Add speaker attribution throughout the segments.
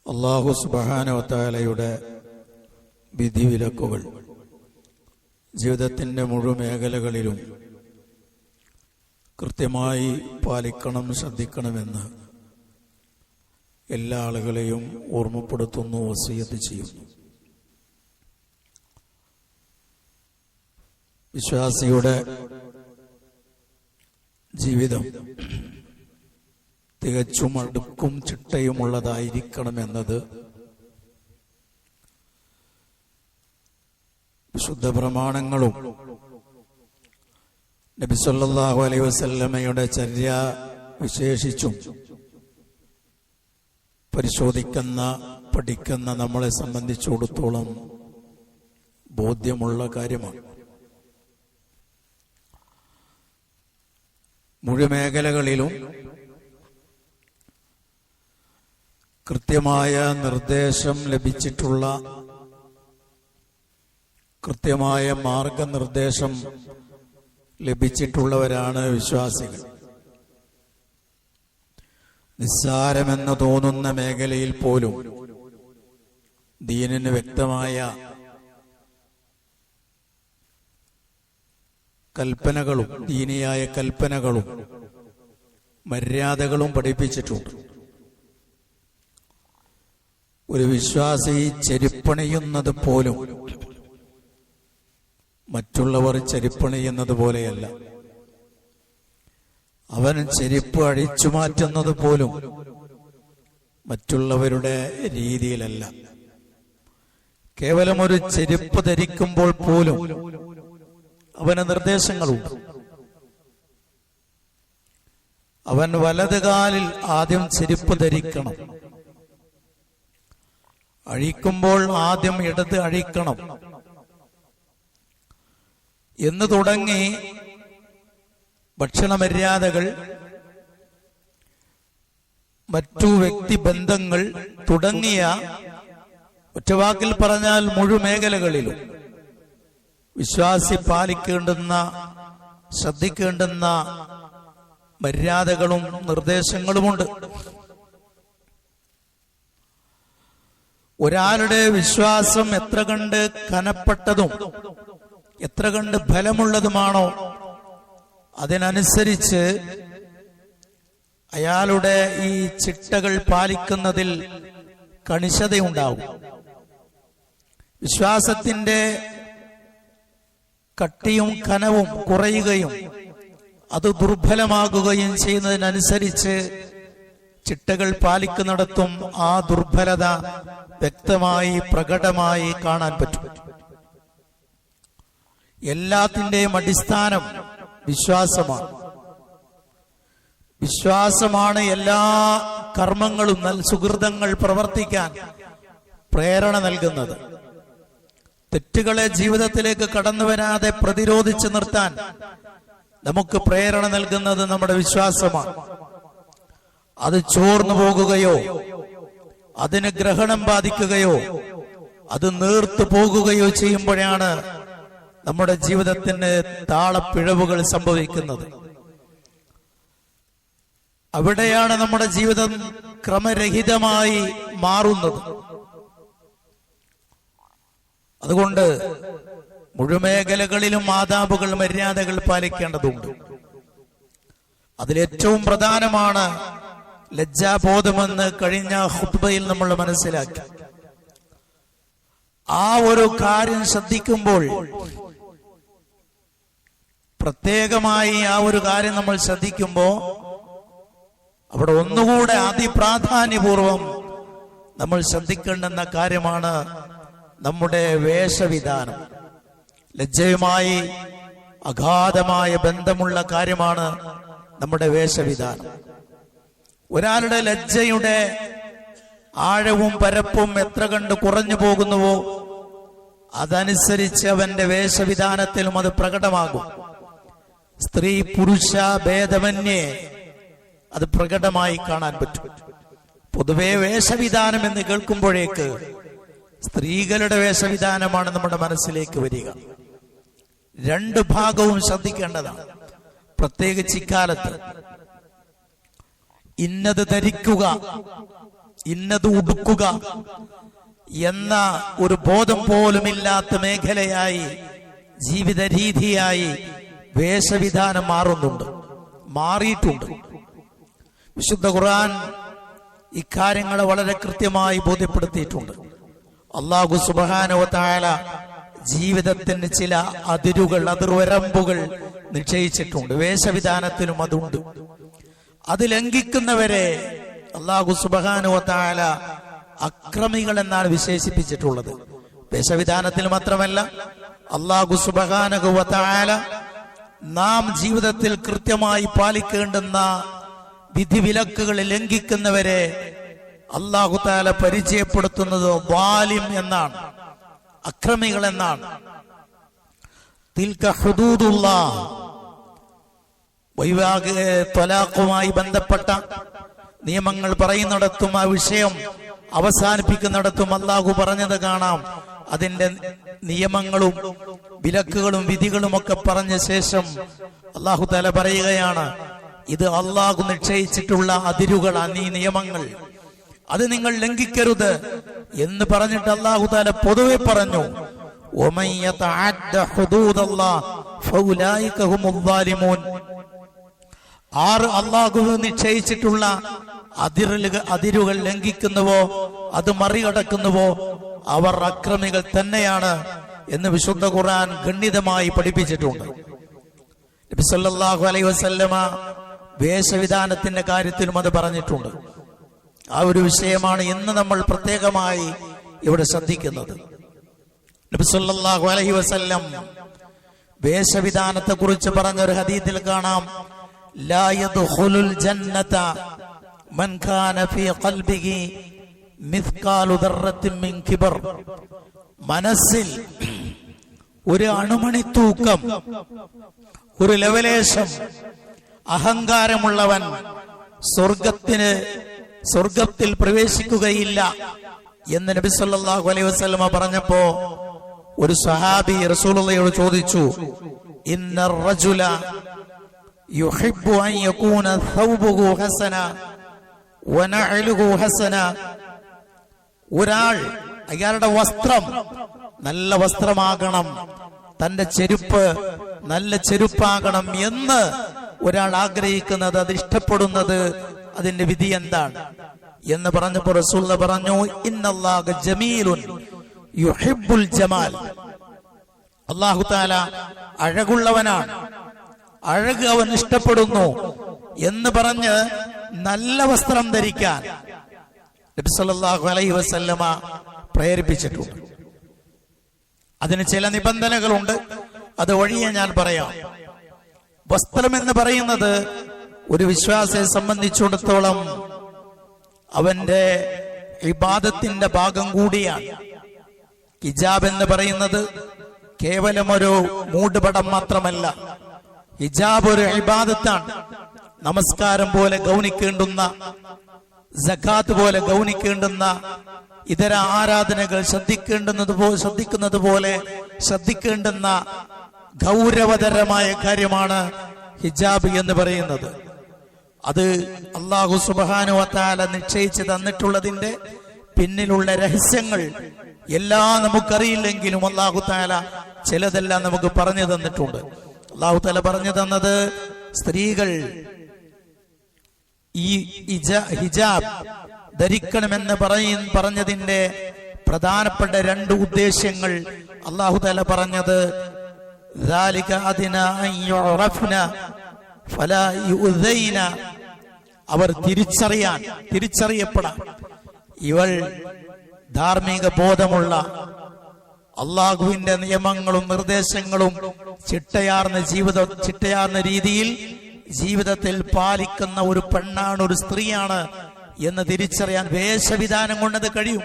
Speaker 1: അല്ലാഹു സുബ്ഹാനഹു വ തആലയുടെ വിധിവിലക്കുകൾ ജീവിതത്തിൻ്റെ മുഴുവൻ മേഖലകളിലും കൃത്യമായി പാലിക്കണം, ശ്രദ്ധിക്കണമെന്ന് എല്ലാ ആളുകളെയും ഓർമ്മപ്പെടുത്തുന്നു, വസിയത്ത് ചെയ്യുന്നു. വിശ്വാസിയുടെ ജീവിതം തികച്ചും അടുക്കും ചിട്ടയുമുള്ളതായിരിക്കണമെന്നത് വിശുദ്ധ പ്രമാണങ്ങളും നബി സല്ലല്ലാഹു അലൈഹി വസല്ലമയുടെ ചര്യ വിശേഷിച്ചും പരിശോധിക്കുന്ന, പഠിക്കുന്ന നമ്മളെ സംബന്ധിച്ചിടത്തോളം ബോധ്യമുള്ള കാര്യമാണ്. മുഴുവൻ മേഖലകളിലും കൃത്യമായ നിർദ്ദേശം ലഭിച്ചിട്ടുള്ള, കൃത്യമായ മാർഗനിർദ്ദേശം ലഭിച്ചിട്ടുള്ളവരാണ് വിശ്വാസികൾ. നിസ്സാരമെന്ന് തോന്നുന്ന മേഖലയിൽ പോലും ദീനിന് വ്യക്തമായ കൽപ്പനകളും ദീനിയായ കൽപ്പനകളും മര്യാദകളും പഠിപ്പിച്ചിട്ടുണ്ട്. ഒരു വിശ്വാസി ചെരുപ്പണിയുന്നത് പോലും മറ്റുള്ളവർ ചെരുപ്പണിയുന്നത് പോലെയല്ല. അവൻ ചെരുപ്പ് അഴിച്ചു മാറ്റുന്നത് പോലും മറ്റുള്ളവരുടെ രീതിയിലല്ല. കേവലം ഒരു ചെരുപ്പ് ധരിക്കുമ്പോൾ പോലും അവന് നിർദ്ദേശങ്ങളുണ്ട്. അവൻ വലത് കാലിൽ ആദ്യം ചെരുപ്പ് ധരിക്കണം, അഴിക്കുമ്പോൾ ആദ്യം ഇടത് അഴിക്കണം എന്ന് തുടങ്ങി ഭക്ഷണമര്യാദകൾ, മറ്റു വ്യക്തിബന്ധങ്ങൾ തുടങ്ങിയ, ഒറ്റവാക്കിൽ പറഞ്ഞാൽ മുഴുവൻ മേഖലകളിലും വിശ്വാസി പാലിക്കേണ്ടുന്ന, ശ്രദ്ധിക്കേണ്ടുന്ന മര്യാദകളും നിർദ്ദേശങ്ങളുമുണ്ട്. ഒരാളുടെ വിശ്വാസം എത്ര കണ്ട് കനപ്പെട്ടതും എത്ര കണ്ട് ഫലമുള്ളതുമാണോ അതിനനുസരിച്ച് അയാളുടെ ഈ ചിട്ടകൾ പാലിക്കുന്നതിൽ കണിശതയുണ്ടാവും. വിശ്വാസത്തിന്റെ കട്ടിയും കനവും കുറയുകയും അത് ദുർബലമാകുകയും ചെയ്യുന്നതിനനുസരിച്ച് ചിട്ടകൾ പാലിക്കുന്നിടത്തും ആ ദുർബലത വ്യക്തമായി, പ്രകടമായി കാണാൻ പറ്റും. എല്ലാത്തിന്റെയും അടിസ്ഥാനം വിശ്വാസമാണ്. വിശ്വാസമാണ് എല്ലാ കർമ്മങ്ങളും, സുകൃതങ്ങൾ പ്രവർത്തിക്കാൻ പ്രേരണ നൽകുന്നത്. തെറ്റുകളെ ജീവിതത്തിലേക്ക് കടന്നു വരാതെ പ്രതിരോധിച്ചു നിർത്താൻ നമുക്ക് പ്രേരണ നൽകുന്നത് നമ്മുടെ വിശ്വാസമാണ്. അത് ചോർന്നു പോകുകയോ അതിന് ഗ്രഹണം ബാധിക്കുകയോ അത് നീർത്തു പോകുകയോ ചെയ്യുമ്പോഴാണ് നമ്മുടെ ജീവിതത്തിന് താളപ്പിഴവുകൾ സംഭവിക്കുന്നത്. അവിടെയാണ് നമ്മുടെ ജീവിതം ക്രമരഹിതമായി മാറുന്നത്. അതുകൊണ്ട് മുഴുവൻ മേഖലകളിലും ആദാബുകൾ, മര്യാദകൾ പാലിക്കേണ്ടതുണ്ട്. അതിലേറ്റവും പ്രധാനമാണ് ലജ്ജാബോധമെന്ന് കഴിഞ്ഞ ഖുത്ബയിൽ നമ്മൾ മനസ്സിലാക്കി. ആ ഒരു കാര്യം ശ്രദ്ധിക്കുമ്പോൾ, പ്രത്യേകമായി ആ ഒരു കാര്യം നമ്മൾ ശ്രദ്ധിക്കുമ്പോൾ, അവിടെ ഒന്നുകൂടെ അതിപ്രാധാന്യപൂർവം നമ്മൾ ശ്രദ്ധിക്കേണ്ടുന്ന കാര്യമാണ് നമ്മുടെ വേഷവിധാനം. ലജ്ജയുമായി അഗാധമായ ബന്ധമുള്ള കാര്യമാണ് നമ്മുടെ വേഷവിധാനം. ഒരാളുടെ ലജ്ജയുടെ ആഴവും പരപ്പും എത്ര കണ്ട് കുറഞ്ഞു പോകുന്നുവോ അതനുസരിച്ച് അവന്റെ വേഷവിധാനത്തിലും അത് പ്രകടമാകും. സ്ത്രീ പുരുഷ ഭേദമന്യേ അത് പ്രകടമായി കാണാൻ പറ്റും. പൊതുവെ വേഷവിധാനം എന്ന് കേൾക്കുമ്പോഴേക്ക് സ്ത്രീകളുടെ വേഷവിധാനമാണ് നമ്മുടെ മനസ്സിലേക്ക് വരിക. രണ്ട് ഭാഗവും ശ്രദ്ധിക്കേണ്ടതാണ്. പ്രത്യേകിച്ച് ഇക്കാലത്ത് ഇന്നത് ധരിക്കുക ഇന്നത് ഉടുക്കുക എന്ന ഒരു ബോധം പോലുമില്ലാത്ത മേഖലയായി, ജീവിത രീതിയായി വേഷവിധാനം മാറിയിട്ടുണ്ട്. വിശുദ്ധ ഖുർആൻ ഇക്കാര്യങ്ങളെ വളരെ കൃത്യമായി ബോധ്യപ്പെടുത്തിയിട്ടുണ്ട്. അല്ലാഹു സുബ്ഹാനഹു വ തആല ജീവിതത്തിന് ചില അതിർവരമ്പുകൾ നിശ്ചയിച്ചിട്ടുണ്ട്. വേഷവിധാനത്തിലും അതുണ്ട്. അത് ലംഘിക്കുന്നവരെ അല്ലാഹു സുബ്ഹാനഹു വ തആല അക്രമികൾ എന്നാണ് വിശേഷിപ്പിച്ചിട്ടുള്ളത്. വേഷവിധാനത്തിൽ മാത്രമല്ല, അല്ലാഹു സുബ്ഹാനഹു വ തആല നാം ജീവിതത്തിൽ കൃത്യമായി പാലിക്കേണ്ടുന്ന വിധിവിലക്കുകൾ ലംഘിക്കുന്നവരെ അല്ലാഹു തആല പരിചയപ്പെടുത്തുന്നത് വാലിം എന്നാണ്, അക്രമികൾ എന്നാണ്. തിൽക ഹുദൂദുല്ലാഹ്. ത്വലാഖുമായി ബന്ധപ്പെട്ട നിയമങ്ങൾ പറയുന്നിടത്തും ആ വിഷയം അവസാനിപ്പിക്കുന്നിടത്തും അല്ലാഹു പറഞ്ഞത് കാണാം. അതിന്റെ നിയമങ്ങളും വിലക്കുകളും വിധികളും ഒക്കെ പറഞ്ഞ ശേഷം അല്ലാഹു തആല പറയുകയാണ്, ഇത് അല്ലാഹു നിശ്ചയിച്ചിട്ടുള്ള അതിരുകളാണ്, ഈ നിയമങ്ങൾ, അത് നിങ്ങൾ ലംഘിക്കരുത് എന്ന് പറഞ്ഞിട്ട് അല്ലാഹു തആല പൊതുവെ പറഞ്ഞു, വമൻ യതഅദ്ദ ഹുദൂദല്ലാഹ് ഫൗലൈക ഹുമുൽ ളാലിമൂൻ. ആര് അല്ലാഹു നിശ്ചയിച്ചിട്ടുള്ള അതിരുകൾ ലംഘിക്കുന്നുവോ, അത് മറികടക്കുന്നുവോ, അവർ അക്രമികൾ തന്നെയാണ് എന്ന് വിശുദ്ധ ഖുർആൻ ഗണ്യമായി പഠിപ്പിച്ചിട്ടുണ്ട്. നബി സല്ലല്ലാഹു അലൈഹി വസല്ലമ വേഷവിധാനത്തിന്റെ കാര്യത്തിലും അത് പറഞ്ഞിട്ടുണ്ട്. ആ ഒരു വിഷയമാണ് ഇന്ന് നമ്മൾ പ്രത്യേകമായി ഇവിടെ ശ്രദ്ധിക്കുന്നത്. നബി സല്ലല്ലാഹു അലൈഹി വസല്ലം വേഷവിധാനത്തെ കുറിച്ച് പറഞ്ഞ ഒരു ഹദീസിൽ കാണാം, ലാ യദ്ഖുലുൽ ജന്നത മൻ കാന ഫീ ഖൽബിഹി മിസ്കാലു ദർറത്തിൻ മിൻ കിബർ. മനസ്സിൽ ഒരു അണുമണി തൂക്കം, ഒരു ലവലേശം അഹങ്കാരമുള്ളവൻ സ്വർഗത്തിൽ പ്രവേശിക്കുകയില്ല എന്ന് നബി സല്ലല്ലാഹു അലൈഹി വസല്ലമ പറഞ്ഞപ്പോ ഒരു സ്വഹാബി റസൂലുള്ളാഹിയോട് ചോദിച്ചു, ഇന്നർ റജുല യുഹിബ്ബു അൻ യകൂന ഥൗബുഹു ഹസന വനഅലുഹു ഹസന. ഒരാൾ അയാളുടെ വസ്ത്രം നല്ല വസ്ത്രമാകണം, തന്റെ ചെരുപ്പ് നല്ല ചെരുപ്പാകണം എന്ന് ഒരാൾ ആഗ്രഹിക്കുന്നത്, അത് ഇഷ്ടപ്പെടുന്നത്, അതിന്റെ വിധി എന്താണ് എന്ന് പറഞ്ഞപ്പോ റസൂലുള്ളാഹി പറഞ്ഞു, ഇന്നല്ലാഹ ജമീലുൻ യുഹിബ്ബുൽ ജമാൽ. അല്ലാഹു തആല അഴകുള്ളവനാണ്, അഴക് അവൻ ഇഷ്ടപ്പെടുന്നു എന്ന് പറഞ്ഞ് നല്ല വസ്ത്രം ധരിക്കാൻ നബി സല്ലല്ലാഹു അലൈഹി വസല്ലമ പ്രേരിപ്പിച്ചിട്ടുണ്ട്. അതിന് ചില നിബന്ധനകളുണ്ട്, അത് വഴിയെ ഞാൻ പറയാം. വസ്ത്രം എന്ന് പറയുന്നത് ഒരു വിശ്വാസിയെ സംബന്ധിച്ചിടത്തോളം അവന്റെ ഇബാദത്തിന്റെ ഭാഗം കൂടിയാണ്. ഹിജാബ് എന്ന് പറയുന്നത് കേവലം ഒരു മൂടുപടം മാത്രമല്ല, ഹിജാബ് ഒരു ഇബാദത്താണ്. നമസ്കാരം പോലെ ഗൗനിക്കേണ്ടുന്ന, സകാത്ത് പോലെ ഗൗനിക്കേണ്ടുന്ന, ഇതര ആരാധനകൾ ശ്രദ്ധിക്കുന്നത് പോലെ ശ്രദ്ധിക്കേണ്ടുന്ന ഗൗരവതരമായ കാര്യമാണ് ഹിജാബ് എന്ന് പറയുന്നത്. അത് അല്ലാഹു സുബ്ഹാനഹു വ തആല നിശ്ചയിച്ച് തന്നിട്ടുള്ളതിന്റെ പിന്നിലുള്ള രഹസ്യങ്ങൾ എല്ലാം നമുക്കറിയില്ലെങ്കിലും അല്ലാഹു തആല ചിലതെല്ലാം നമുക്ക് പറഞ്ഞു തന്നിട്ടുണ്ട്. അല്ലാഹു തആല പറഞ്ഞു തന്നത്, സ്ത്രീകൾ ഈ ഹിജാബ് ധരിക്കണമെന്ന് പറഞ്ഞതിന്റെ പ്രധാനപ്പെട്ട രണ്ട് ഉദ്ദേശ്യങ്ങൾ അല്ലാഹു തആല പറഞ്ഞത്, ذلك أدنى أن يعرفن فلا يؤذين. അവർ തിരിച്ചറിയപ്പെടാൻ, ഇവൾ ധാർമ്മിക ബോധമുള്ള, അള്ളാഹുവിന്റെ നിയമങ്ങളും നിർദ്ദേശങ്ങളും ചിട്ടയാർന്ന രീതിയിൽ ജീവിതത്തിൽ പാലിക്കുന്ന ഒരു പെണ്ണാണ്, ഒരു സ്ത്രീയാണ് എന്ന് തിരിച്ചറിയാൻ വേഷവിധാനം കൊണ്ടത് കഴിയും.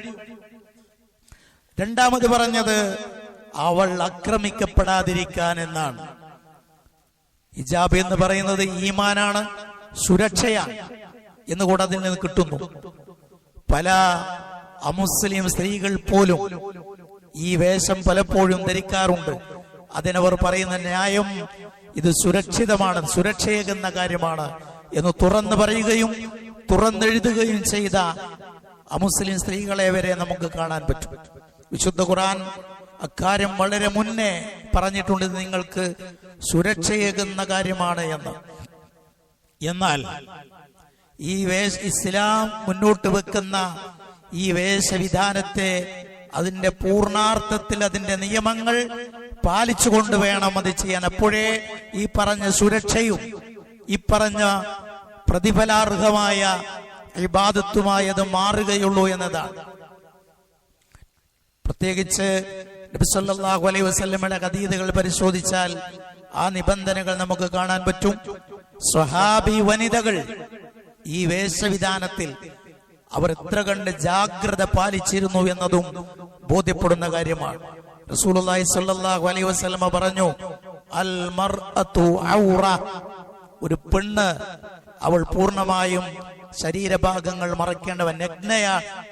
Speaker 1: രണ്ടാമത് പറഞ്ഞത് അവൾ ആക്രമിക്കപ്പെടാതിരിക്കാൻ എന്നാണ്. ഹിജാബ് എന്ന് പറയുന്നത് ഈമാനാണ്, സുരക്ഷയാണ് എന്നുകൂടെ അതിൽ നിന്ന് കിട്ടുന്നു. പല അമുസ്ലിം സ്ത്രീകൾ പോലും ഈ വേഷം പലപ്പോഴും ധരിക്കാറുണ്ട്. അതിനവർ പറയുന്ന ന്യായം ഇത് സുരക്ഷിതമാണ്, സുരക്ഷയേകുന്ന കാര്യമാണ് എന്ന് തുറന്നു പറയുകയും തുറന്നെഴുതുകയും ചെയ്ത അമുസ്ലിം സ്ത്രീകളെ വരെ നമുക്ക് കാണാൻ പറ്റും. വിശുദ്ധ ഖുർആൻ അക്കാര്യം വളരെ മുന്നേ പറഞ്ഞിട്ടുണ്ട്, നിങ്ങൾക്ക് സുരക്ഷയേകുന്ന കാര്യമാണ് എന്ന്. എന്നാൽ ഈ ഇസ്ലാം മുന്നോട്ട് വെക്കുന്ന ഈ വേഷവിധാനത്തെ അതിന്റെ പൂർണാർത്ഥത്തിൽ അതിന്റെ നിയമങ്ങൾ പാലിച്ചുകൊണ്ട് വേണം അത് ചെയ്യാൻ. അപ്പോഴേ ഈ പറഞ്ഞ സുരക്ഷയും ഈ പറഞ്ഞ പ്രതിഫലാർഹമായ ഇബാദത്തുമായി അത് മാറുകയുള്ളൂ എന്നതാണ്. പ്രത്യേകിച്ച് നബി സല്ലല്ലാഹു അലൈഹി വസല്ലമയുടെ ഹദീസുകൾ പരിശോധിച്ചാൽ ആ നിബന്ധനകൾ നമുക്ക് കാണാൻ പറ്റും. സ്വഹാബി വനിതകൾ ഈ വേഷവിധാനത്തിൽ അവർ എത്ര കണ്ട് ജാഗ്രത പാലിച്ചിരുന്നു എന്നതും ബോധ്യപ്പെടുന്ന കാര്യമാണ്. റസൂലുള്ളാഹി സ്വല്ലല്ലാഹു അലൈഹി വസല്ലമ പറഞ്ഞു, അൽ മർഅതു ഔറ, ഒരു പെണ്ണ് അവൾ പൂർണ്ണമായും ശരീരഭാഗങ്ങൾ മറക്കേണ്ടവൻ, നഗ്നയ,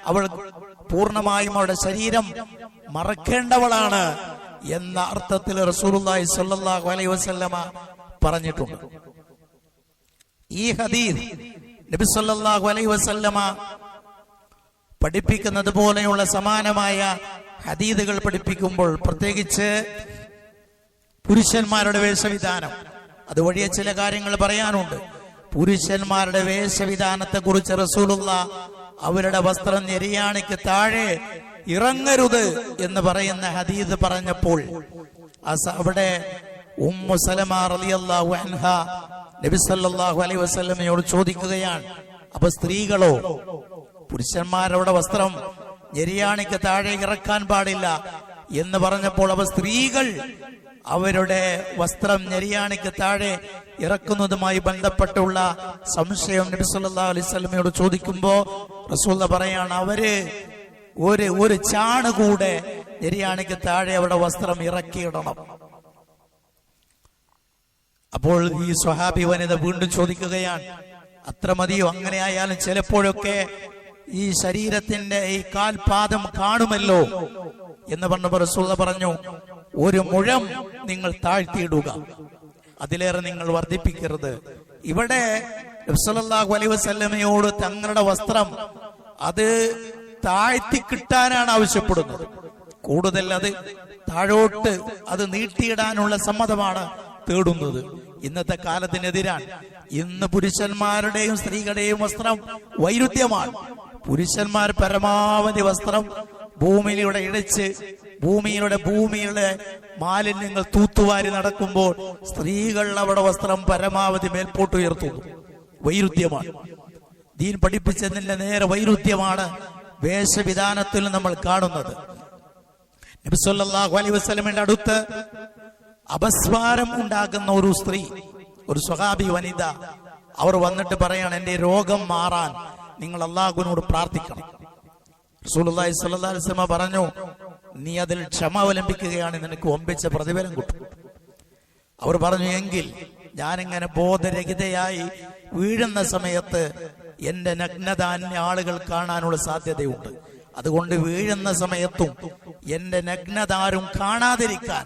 Speaker 1: അവൾ പൂർണ്ണമായും അവളുടെ ശരീരം മറക്കേണ്ടവളാണ് എന്ന അർത്ഥത്തിൽ റസൂലുള്ളാഹി സ്വല്ലല്ലാഹു അലൈഹി വസല്ലമ പറഞ്ഞിട്ടുണ്ട്. ഈ ഹദീസ് നബി സല്ലല്ലാഹു അലൈഹി വസല്ലമ പഠിപ്പിക്കുന്നത് പോലെയുള്ള സമാനമായ ഹദീസുകൾ പഠിപ്പിക്കുമ്പോൾ, പ്രത്യേകിച്ച് പുരുഷന്മാരുടെ വേഷവിധാനം, അതുവഴിയെ ചില കാര്യങ്ങൾ പറയാനുണ്ട്. പുരുഷന്മാരുടെ വേഷവിധാനത്തെ കുറിച്ച് റസൂലുള്ളാഹി അവരുടെ വസ്ത്രം ഞെരിയാണിക്ക് താഴെ ഇറങ്ങരുത് എന്ന് പറയുന്ന ഹദീസ് പറഞ്ഞപ്പോൾ അവിടെ ഉമ്മു സലമ റളിയല്ലാഹു അൻഹ നബി സല്ലല്ലാഹു അലൈഹി വസല്ലമയോട് ചോദിക്കുകയാണ്, അപ്പൊ സ്ത്രീകളോ? പുരുഷന്മാരുടെ വസ്ത്രം ഞെരിയാണിക്ക് താഴെ ഇറക്കാൻ പാടില്ല എന്ന് പറഞ്ഞപ്പോൾ അവ സ്ത്രീകൾ അവരുടെ വസ്ത്രം ഞെരിയാണിക്ക് താഴെ ഇറക്കുന്നതുമായി ബന്ധപ്പെട്ടുള്ള സംശയം നബി സല്ലല്ലാഹു അലൈഹി വസല്ലമയോട് ചോദിക്കുമ്പോ റസൂൽ പറയാണ്, അവര് ഒരു ചാണ് കൂടെ ഞെരിയാണിക്ക് താഴെ അവരുടെ വസ്ത്രം ഇറക്കിയിടണം. അപ്പോൾ ഈ സ്വഹാബി വനിത വീണ്ടും ചോദിക്കുകയാണ്, അത്ര മതിയോ? അങ്ങനെ ആയാലും ചിലപ്പോഴൊക്കെ ഈ ശരീരത്തിന്റെ ഈ കാൽപാദം കാണുമല്ലോ എന്ന് പറഞ്ഞപ്പോൾ റസൂൽ പറഞ്ഞു, ഒരു മുഴം നിങ്ങൾ താഴ്ത്തിയിടുക, അതിലേറെ നിങ്ങൾ വർദ്ധിപ്പിക്കരുത്. ഇവിടെ നബി സല്ലല്ലാഹു അലൈഹി വസല്ലമയോട് തങ്ങളുടെ വസ്ത്രം അത് താഴ്ത്തി കിട്ടാനാണ് ആവശ്യപ്പെടുന്നത്. കൂടുതൽ അത് താഴോട്ട് അത് നീട്ടിയിടാനുള്ള സമ്മതമാണ് തേടുന്നത്. ഇന്നത്തെ കാലത്തിനെതിരാണ്. ഇന്ന് പുരുഷന്മാരുടെയും സ്ത്രീകളുടെയും വസ്ത്രം വൈരുദ്ധ്യമാണ്. പുരുഷന്മാർ പരമാവധി വസ്ത്രം ഭൂമിയിലൂടെ ഇടിച്ച് ഭൂമിയുടെ മാലിന്യങ്ങൾ തൂത്തുവാരി നടക്കുമ്പോൾ സ്ത്രീകൾ അവിടെ വസ്ത്രം പരമാവധി മേൽപോട്ടുയർത്തുന്നു. വൈരുദ്ധ്യമാണ്. ദീൻ പഠിപ്പിച്ചതിന്റെ നേരെ വൈരുദ്ധ്യമാണ് വേഷവിധാനത്തിൽ നമ്മൾ കാണുന്നത്. നബി സല്ലല്ലാഹു അലൈഹി വസല്ലമയുടെ അടുത്ത് അപസ്മാരം ഉണ്ടാകുന്ന ഒരു സ്ത്രീ, ഒരു സ്വഹാബി വനിത, അവർ വന്നിട്ട് പറയാണ്, എന്റെ രോഗം മാറാൻ നിങ്ങൾ അല്ലാഹുവിനോട് പ്രാർത്ഥിക്കണം. റസൂലുള്ളാഹി സ്വല്ലല്ലാഹു അലൈഹി വസല്ലം പറഞ്ഞു, നീ അതിൽ ക്ഷമ അവലംബിക്കുകയാണ്, നിനക്ക് ഒമ്പിച്ച പ്രതിഫലം കിട്ടും. അവർ പറഞ്ഞു, എങ്കിൽ ഞാനിങ്ങനെ ബോധരഹിതയായി വീഴുന്ന സമയത്ത് എന്റെ നഗ്നത അന്യ ആളുകൾ കാണാനുള്ള സാധ്യതയുണ്ട്. അതുകൊണ്ട് വീഴുന്ന സമയത്തും എന്റെ നഗ്നത ആരും കാണാതിരിക്കാൻ,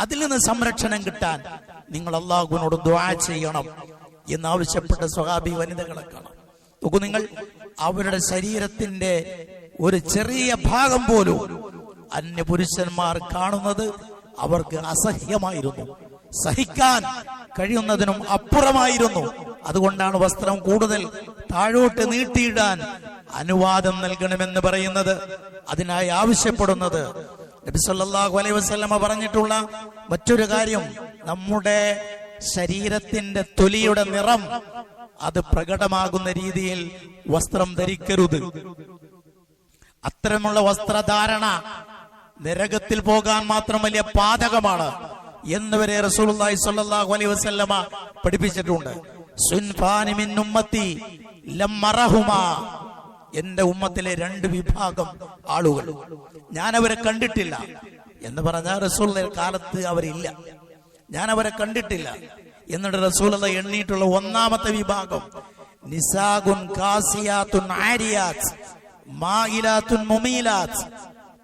Speaker 1: അതിൽ നിന്ന് സംരക്ഷണം കിട്ടാൻ നിങ്ങൾ അല്ലാഹുവിനോട് ദുആ ചെയ്യണം എന്നാവശ്യപ്പെട്ട സ്വഹാബി വനിതകളെ കാണാം. നോക്കൂ നിങ്ങൾ, അവരുടെ ശരീരത്തിന്റെ ഒരു ചെറിയ ഭാഗം പോലും അന്യ പുരുഷന്മാർ കാണുന്നത് അവർക്ക് അസഹ്യമായിരുന്നു, സഹിക്കാൻ കഴിയുന്നതിനും അപ്പുറമായിരുന്നു. അതുകൊണ്ടാണ് വസ്ത്രം കൂടുതൽ താഴോട്ട് നീട്ടിയിടാൻ അനുവാദം നൽകണമെന്ന് പറയുന്നത്, അതിനായി ആവശ്യപ്പെടുന്നത്. നബി സല്ലല്ലാഹു അലൈഹി വസല്ലമ പറഞ്ഞിട്ടുള്ള മറ്റൊരു കാര്യം, നമ്മുടെ ശരീരത്തിന്റെ തൊലിയുടെ നിറം അത് പ്രകടമാകുന്ന രീതിയിൽ വസ്ത്രം ധരിക്കരുത്. അത്തരമുള്ള വസ്ത്രധാരണ നരകത്തിൽ പോകാൻ മാത്രം വലിയ പാതകമാണ് എന്നുവരെ റസൂലുള്ളാഹി സ്വല്ലല്ലാഹു അലൈഹി വസല്ലമ പഠിപ്പിച്ചിട്ടുണ്ട്. സുൻഫാനി മിൻ ഉമ്മത്തി ലം മറഹുമാ, എന്റെ ഉമ്മത്തിലെ രണ്ട് വിഭാഗം ആളുകൾ ഞാൻ അവരെ കണ്ടിട്ടില്ല എന്ന് പറഞ്ഞാൽ റസൂലുള്ളാഹിയുടെ കാലത്ത് അവരില്ല, ഞാൻ അവരെ കണ്ടിട്ടില്ല. എന്നിട്ട് റസൂലുള്ളാഹി എണ്ണിയിട്ടുള്ള ഒന്നാമത്തെ വിഭാഗം, നിസാഗുൻ കാസിയാത്തുൻ ആരിയാത്ത് മായിലാത്തുൻ മുമീലാത്ത്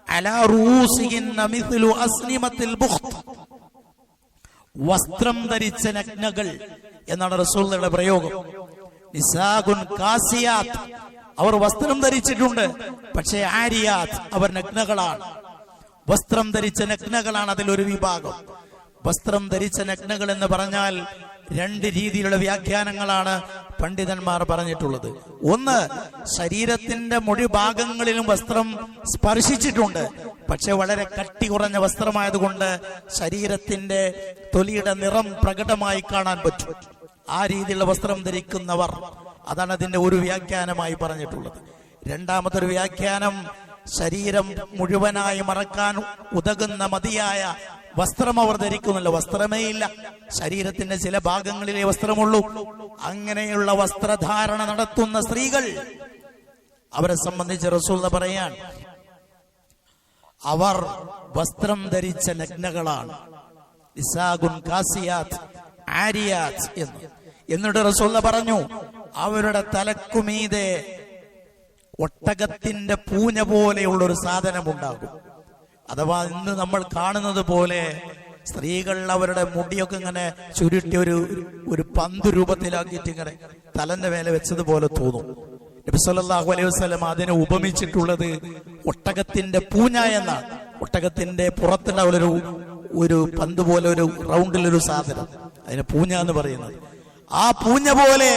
Speaker 1: അലാ റൂസിഹിന്ന മിസ്ലു അസ്നിമത്തിൽ ബുഖ്ത്, വസ്ത്രം ധരിച്ച നഗ്നകൾ എന്നാണ് റസൂലുള്ളാഹിയുടെ പ്രയോഗം. നിസാഗുൻ കാസിയാത്ത്, അവർ വസ്ത്രം ധരിച്ചിട്ടുണ്ട്, പക്ഷേ ആരിയാത്ത് അവർ നഗ്നകളാണ്. വസ്ത്രം ധരിച്ച നഗ്നകളാണ് അതിലൊരു വിഭാഗം. വസ്ത്രം ധരിച്ച നഗ്നകൾ എന്ന് പറഞ്ഞാൽ രണ്ട് രീതിയിലുള്ള വ്യാഖ്യാനങ്ങളാണ് പണ്ഡിതന്മാർ പറഞ്ഞിട്ടുള്ളത്. ഒന്ന്, ശരീരത്തിന്റെ മുഴുഭാഗങ്ങളിലും വസ്ത്രം സ്പർശിച്ചിട്ടുണ്ട്, പക്ഷെ വളരെ കട്ടി കുറഞ്ഞ വസ്ത്രമായതുകൊണ്ട് ശരീരത്തിന്റെ തൊലിയുടെ നിറം പ്രകടമായി കാണാൻ പറ്റും. ആ രീതിയിലുള്ള വസ്ത്രം ധരിക്കുന്നവർ, അതാണ് അതിന്റെ ഒരു വ്യാഖ്യാനമായി പറഞ്ഞിട്ടുള്ളത്. രണ്ടാമതൊരു വ്യാഖ്യാനം, ശരീരം മുഴുവനായി മറക്കാൻ ഉതകുന്ന മതിയായ വസ്ത്രം അവർ ധരിക്കുന്നില്ല, വസ്ത്രമേ ഇല്ല, ശരീരത്തിന്റെ ചില ഭാഗങ്ങളിലെ വസ്ത്രമുള്ളൂ. അങ്ങനെയുള്ള വസ്ത്രധാരണ നടത്തുന്ന സ്ത്രീകൾ, അവരെ സംബന്ധിച്ച് റസൂൽ പറയാൻ, അവർ വസ്ത്രം ധരിച്ച നഗ്നകളാണ്. ഇസാഗുൻ കാസിയാത്ത് ആരിയാത്ത് എന്ന്. എന്നിട്ട് റസൂൽ പറഞ്ഞു, അവരുടെ തലക്കുമീതെ ഒട്ടകത്തിന്റെ പൂഞ്ഞ പോലെയുള്ള ഒരു സാധനമുണ്ടാകും. അഥവാ ഇന്ന് നമ്മൾ കാണുന്നത് പോലെ സ്ത്രീകൾ അവരുടെ മുടിയൊക്കെ ഇങ്ങനെ ചുരുട്ടി ഒരു പന്ത് രൂപത്തിലാക്കിയിട്ട് ഇങ്ങനെ തലന്റെ മേലെ വെച്ചതുപോലെ തോന്നും. നബി സല്ലല്ലാഹു അലൈഹി വസല്ലം അതിനെ ഉപമിച്ചിട്ടുള്ളത് ഒട്ടകത്തിന്റെ പൂഞ്ഞ എന്നാണ്. ഒട്ടകത്തിന്റെ പുറത്തുള്ള ഒരു പന്ത് പോലെ ഒരു റൗണ്ടിലൊരു സാധനം, അതിനെ പൂഞ്ഞ എന്ന് പറയുന്നത്. ആ പൂഞ്ഞ പോലെ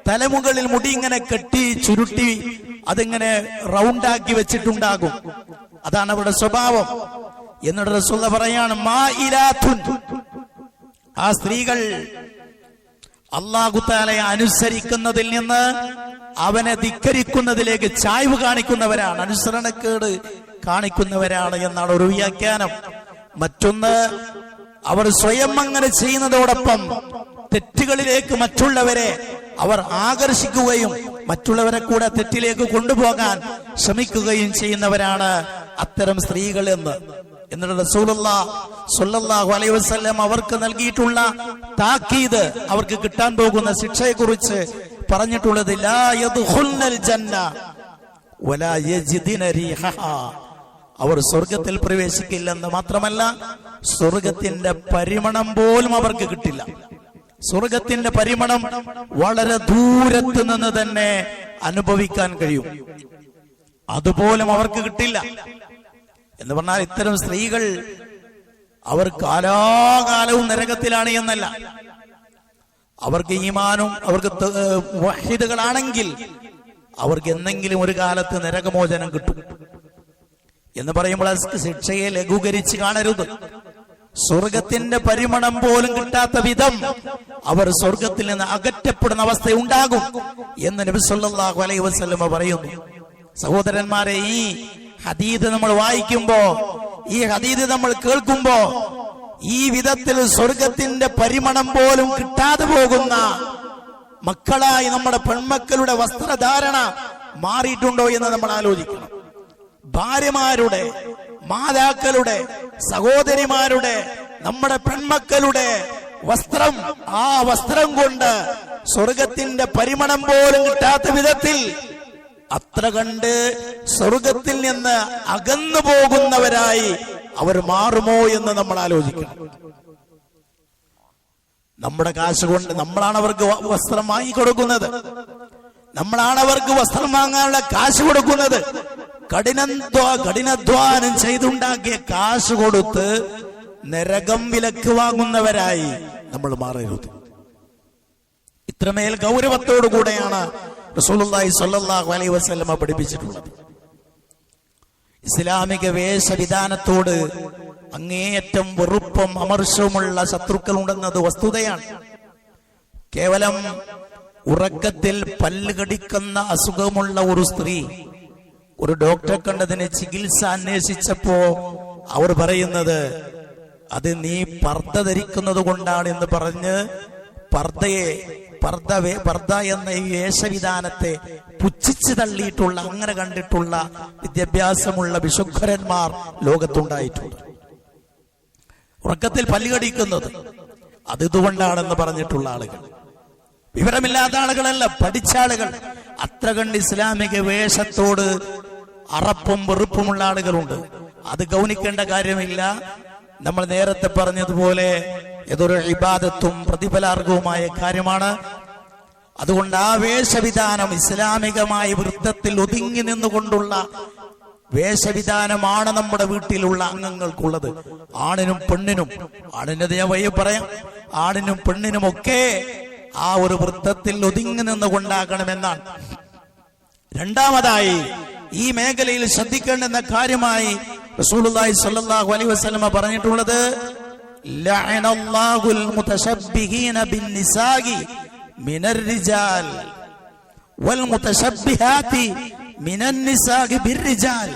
Speaker 1: തലമുകളിൽ മുടി ഇങ്ങനെ കെട്ടി ചുരുട്ടി അതിങ്ങനെ റൗണ്ടാക്കി വെച്ചിട്ടുണ്ടാകും. അതാണ് അവരുടെ സ്വഭാവം. എന്നിട്ട് റസൂൽ പറയാണ്, മാഇലാത്തുൻ, ആ സ്ത്രീകൾ അല്ലാഹു തആലയെ അനുസരിക്കുന്നതിൽ നിന്ന് അവനെ ധിക്കരിക്കുന്നതിലേക്ക് ചായ്വ് കാണിക്കുന്നവരാണ്, അനുസരണക്കേട് കാണിക്കുന്നവരാണ് എന്നാണ് ഒരു വ്യാഖ്യാനം. മറ്റൊന്ന്, അവർ സ്വയം അങ്ങനെ ചെയ്യുന്നതോടൊപ്പം തെറ്റുകളിലേക്ക് മറ്റുള്ളവരെ അവർ ആകർഷിക്കുകയും മറ്റുള്ളവരെ കൂടെ തെറ്റിലേക്ക് കൊണ്ടുപോകാൻ ശ്രമിക്കുകയും ചെയ്യുന്നവരാണ് അത്തരം സ്ത്രീകൾ എന്ന്. എന്നിട്ട് റസൂലുള്ളാഹി സ്വല്ലല്ലാഹു അലൈഹി വസല്ലം അവർക്ക് നൽകിയിട്ടുള്ള താക്കീത്, അവർക്ക് കിട്ടാൻ പോകുന്ന ശിക്ഷയെ കുറിച്ച് പറഞ്ഞിട്ടുള്ളത്, ലാ യദ്ഖുൽനൽ ജന്ന വലാ യജിദിന റീഹഹാ, അവർ സ്വർഗത്തിൽ പ്രവേശിക്കില്ലെന്ന് മാത്രമല്ല സ്വർഗത്തിന്റെ പരിമളം പോലും അവർക്ക് കിട്ടില്ല. സ്വർഗത്തിന്റെ പരിമളം വളരെ ദൂരത്ത് നിന്ന് തന്നെ അനുഭവിക്കാൻ കഴിയും, അതുപോലും അവർക്ക് കിട്ടില്ല. എന്ന് പറഞ്ഞാൽ ഇത്തരം സ്ത്രീകൾ അവർ കാലാകാലവും നരകത്തിലാണ് എന്നല്ല, അവർക്ക് ഈമാനും അവർക്ക് മുവഹ്ഹിദുകളാണെങ്കിൽ അവർക്ക് എന്തെങ്കിലും ഒരു കാലത്ത് നരകമോചനം കിട്ടും എന്ന് പറയുമ്പോൾ ശിക്ഷയെ ലഘൂകരിച്ച് കാണരുത്. സ്വർഗത്തിന്റെ പരിമളം പോലും കിട്ടാത്ത വിധം അവർ സ്വർഗത്തിൽ നിന്ന് അകറ്റപ്പെടുന്ന അവസ്ഥ ഉണ്ടാകും എന്ന് നബി സല്ലല്ലാഹു അലൈഹി വസല്ലം പറയുന്നു. സഹോദരന്മാരെ, ഈ ഹദീസ് നമ്മൾ വായിക്കുമ്പോ, ഈ ഹദീസ് നമ്മൾ കേൾക്കുമ്പോ, ഈ വിധത്തിൽ സ്വർഗത്തിന്റെ പരിമളം പോലും കിട്ടാതെ പോകുന്ന മക്കളായി നമ്മുടെ പെൺമക്കളുടെ വസ്ത്രധാരണ മാറിയിട്ടുണ്ടോ എന്ന് നമ്മൾ ആലോചിക്കണം. ഭാര്യമാരുടെ, മാതാക്കളുടെ, സഹോദരിമാരുടെ, നമ്മുടെ പെൺമക്കളുടെ വസ്ത്രം, ആ വസ്ത്രം കൊണ്ട് സ്വർഗത്തിന്റെ പരിമളം പോലും കിട്ടാത്ത വിധത്തിൽ അത്ര കണ്ട് സ്വർഗത്തിൽ നിന്ന് അകന്നു പോകുന്നവരായി അവർ മാറുമോ എന്ന് നമ്മൾ ആലോചിക്കണം. നമ്മുടെ കാശ് കൊണ്ട് നമ്മളാണ് അവർക്ക് വസ്ത്രം വാങ്ങിക്കൊടുക്കുന്നത്, നമ്മളാണ് അവർക്ക് വസ്ത്രം വാങ്ങാനുള്ള കാശ് കൊടുക്കുന്നത്. കഠിനാധ്വാനം ചെയ്തുണ്ടാക്കിയ കാശ് കൊടുത്ത് നരകം വിലക്ക് വാങ്ങുന്നവരായി നമ്മൾ മാറരുത്. ഇത്രമേൽ ഗൗരവത്തോടു കൂടെയാണ് റസൂലുള്ളാഹി സ്വല്ലല്ലാഹു അലൈഹി വസല്ലം പഠിപ്പിച്ചിട്ടുള്ളത്. ഇസ്ലാമിക വേഷവിധാനത്തോട് അങ്ങേയറ്റം വെറുപ്പും അമർഷവുമുള്ള ശത്രുക്കൾ ഉണ്ടെന്നത് വസ്തുതയാണ്. കേവലം ഉറക്കത്തിൽ പല്ല് കടിക്കുന്ന അസുഖമുള്ള ഒരു സ്ത്രീ ഒരു ഡോക്ടറെ കണ്ടതിന് ചികിത്സ അന്വേഷിച്ചപ്പോ അവർ പറയുന്നത്, അത് നീ പർദ്ദ ധരിക്കുന്നത് കൊണ്ടാണ് എന്ന് പറഞ്ഞ് പർദ്ദ എന്ന ഈ വേഷവിധാനത്തെ പുച്ഛിച്ചു തള്ളിയിട്ടുള്ള, അങ്ങനെ കണ്ടിട്ടുള്ള വിദ്യാഭ്യാസമുള്ള വിശുദ്ധരന്മാർ ലോകത്തുണ്ടായിട്ടുണ്ട്. ഉറക്കത്തിൽ പല്ലുകടിക്കുന്നത് അത് ഇതുകൊണ്ടാണെന്ന് പറഞ്ഞിട്ടുള്ള ആളുകൾ, വിവരമില്ലാത്ത ആളുകളല്ല, പഠിച്ച ആളുകൾ. അത്ര കണ്ട് ഇസ്ലാമിക വേഷത്തോട് അറപ്പും വെറുപ്പുമുള്ള ആളുകളുണ്ട്. അത് ഗൗനിക്കേണ്ട കാര്യമില്ല. നമ്മൾ നേരത്തെ പറഞ്ഞതുപോലെ ഇതൊരു ഇബാദത്തും പ്രതിഫലാർഹവുമായ കാര്യമാണ്. അതുകൊണ്ട് ആ വേഷവിധാനം ഇസ്ലാമികമായ വൃത്തത്തിൽ ഒതുങ്ങി നിന്നുകൊണ്ടുള്ള വേഷവിധാനമാണ് നമ്മുടെ വീട്ടിലുള്ള അംഗങ്ങൾക്കുള്ളത്. ആണിനും പെണ്ണിനും, ആണിന്റെ ഞാൻ വയ്യ പറയാം, ആണിനും പെണ്ണിനും ഒക്കെ ആ ഒരു വൃത്തത്തിൽ ഒതുങ്ങി നിന്നുകൊണ്ടാകണമെന്നാണ്. രണ്ടാമതായി ഈ മേഖലയിൽ ശ്രദ്ധിക്കേണ്ടുന്ന കാര്യമായി റസൂലുള്ളാഹി സ്വല്ലല്ലാഹു അലൈഹി വസല്ലമ പറഞ്ഞിട്ടുള്ളത് ലഅനല്ലാഹുൽ മുതശബ്ബിഹീന ബിന്നിസാഇ മിനർ റിജാൽ വൽ മുതശബ്ബിഹാതി മിനൻ നിസാഇ ബിർറിജാൽ.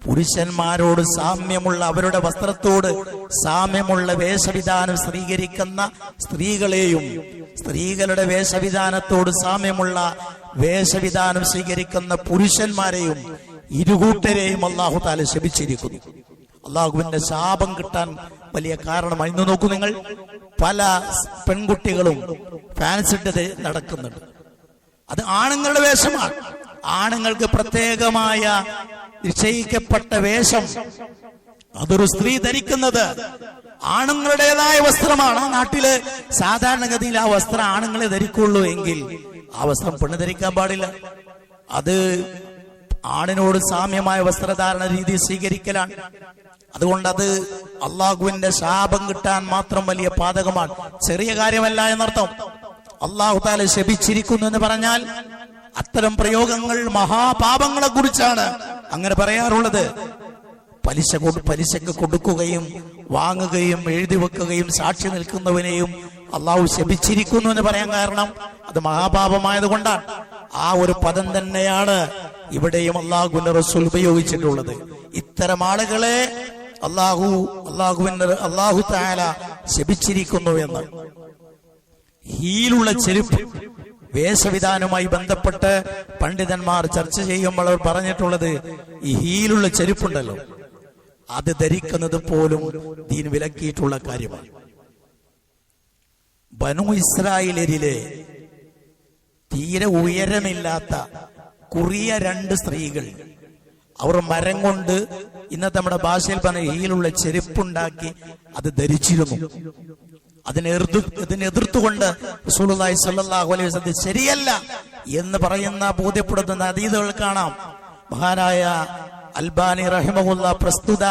Speaker 1: പുരുഷന്മാരോട് സാമ്യമുള്ള, അവരുടെ വസ്ത്രത്തോട് സാമ്യമുള്ള വേഷവിധാനം സ്വീകരിക്കുന്ന സ്ത്രീകളെയും സ്ത്രീകളുടെ വേഷവിധാനത്തോട് സാമ്യമുള്ള വേഷവിധാനം സ്വീകരിക്കുന്ന പുരുഷന്മാരെയും ഇരുകൂട്ടരെയും അല്ലാഹു തആല ശപിച്ചിരിക്കുന്നു. അല്ലാഹുവിന്റെ ശാപം കിട്ടാൻ വലിയ കാരണമായി. ഇന്ന് നോക്കൂ നിങ്ങൾ, പല പെൺകുട്ടികളും ഫാൻസ് ഇട്ടത് നടക്കുന്നുണ്ട്. അത് ആണുങ്ങളുടെ വേഷമാണ്. ആണുങ്ങൾക്ക് പ്രത്യേകമായ നിശ്ചയിക്കപ്പെട്ട വേഷം അതൊരു സ്ത്രീ ധരിക്കുന്നത് ആണുങ്ങളുടേതായ വസ്ത്രമാണ്. ആ നാട്ടില് സാധാരണഗതിയിൽ ആ വസ്ത്രം ആണുങ്ങളെ ധരിക്കുള്ളൂ എങ്കിൽ ആ വസ്ത്രം പെണ്ണ് ധരിക്കാൻ പാടില്ല. അത് ആണിനോട് സാമ്യമായ വസ്ത്രധാരണ രീതി സ്വീകരിക്കലാണ്. അതുകൊണ്ട് അത് അള്ളാഹുവിന്റെ ശാപം കിട്ടാൻ മാത്രം വലിയ പാതകമാണ്, ചെറിയ കാര്യമല്ല എന്നർത്ഥം. അള്ളാഹു തആല ശപിച്ചിരിക്കുന്നു എന്ന് പറഞ്ഞാൽ അത്തരം മഹാപാപങ്ങളെ കുറിച്ചാണ് അങ്ങനെ പറയാറുള്ളത്. പലിശക്ക് കൊടുക്കുകയും വാങ്ങുകയും എഴുതി വെക്കുകയും സാക്ഷി നിൽക്കുന്നവനെയും അള്ളാഹു ശപിച്ചിരിക്കുന്നു എന്ന് പറയാൻ കാരണം അത് മഹാപാപമായത് കൊണ്ടാണ്. ആ ഒരു പദം തന്നെയാണ് ഇവിടെയും അള്ളാഹുവിന്റെ റസൂൽ ഉപയോഗിച്ചിട്ടുള്ളത്. ഇത്തരം ആളുകളെ അള്ളാഹു തആല ശപിച്ചിരിക്കുന്നു എന്ന്. ഹീലുള്ള ചെരുപ്പ് വേഷവിധാനവുമായി ബന്ധപ്പെട്ട് പണ്ഡിതന്മാർ ചർച്ച ചെയ്യുമ്പോൾ അവർ പറഞ്ഞിട്ടുള്ളത്, ഈ ഹീലുള്ള ചെരുപ്പുണ്ടല്ലോ അത് ധരിക്കുന്നത് പോലും ദീൻ വിലക്കിയിട്ടുള്ള കാര്യമാണ്. ബനു ഇസ്രായേലിലെ തീരെ ഉയരമില്ലാത്ത കുറിയ 2 സ്ത്രീകൾ അവർ മരം കൊണ്ട്, ഇന്നത്തെ നമ്മുടെ ഭാഷയിൽ പറഞ്ഞ ഹീലുള്ള ചെരുപ്പുണ്ടാക്കി അത് ധരിച്ചിരുന്നു. ഇതിനെതിർത്തുകൊണ്ട് റസൂലുള്ളാഹി സ്വല്ലല്ലാഹു അലൈഹി വസല്ലം ശരിയല്ല എന്ന് പറയുന്ന ബോധ്യപ്പെടുത്തുന്ന ഹദീസുകൾ കാണാം. മഹാനായ അൽബാനി റഹിമഹുല്ലാ പ്രസ്തുത